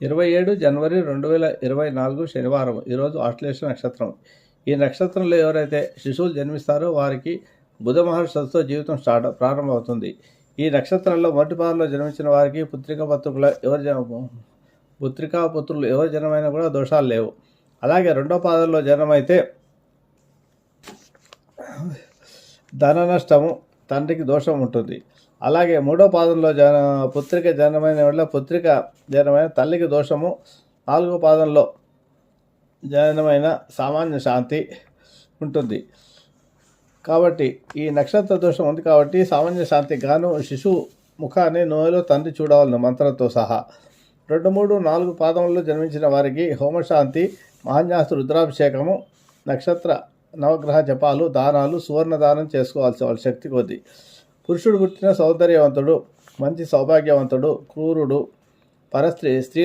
27 జనవరి 2024 శనివారం. ఈరోజు ఆశ్లేష నక్షత్రం. ఈ నక్షత్రంలో ఎవరైతే శిశువులు జన్మిస్తారో వారికి బుధ మహర్షితో జీవితం ప్రారంభమవుతుంది. ఈ నక్షత్రంలో మొదటి పాదంలో జన్మించిన వారికి పుత్రికాపుత్రులు ఎవరి జన్మైనా కూడా దోషాలు లేవు. అలాగే రెండో పాదంలో జన్మైతే ధన నష్టము, తండ్రికి దోషం ఉంటుంది. అలాగే మూడో పాదంలో పుత్రిక జనమైన తల్లికి దోషము, నాలుగో పాదంలో జనమైన సామాన్య శాంతి ఉంటుంది. కాబట్టి ఈ నక్షత్ర దోషం ఉంది కాబట్టి సామాన్య శాంతికి గాను శిశువు ముఖాన్ని నోయలో తండ్రి చూడవలను మంత్రంతో సహా. 2, 3, 4 పాదములలో జన్మించిన వారికి హోమశాంతి, మహాన్యాసు రుద్రాభిషేకము, నక్షత్ర నవగ్రహ జపాలు, దానాలు, సువర్ణ దానం చేసుకోవాల్సి వాళ్ళ శక్తి కొద్దీ. పురుషుడు పుట్టిన సౌందర్యవంతుడు, మంచి సౌభాగ్యవంతుడు, క్రూరుడు, స్త్రీ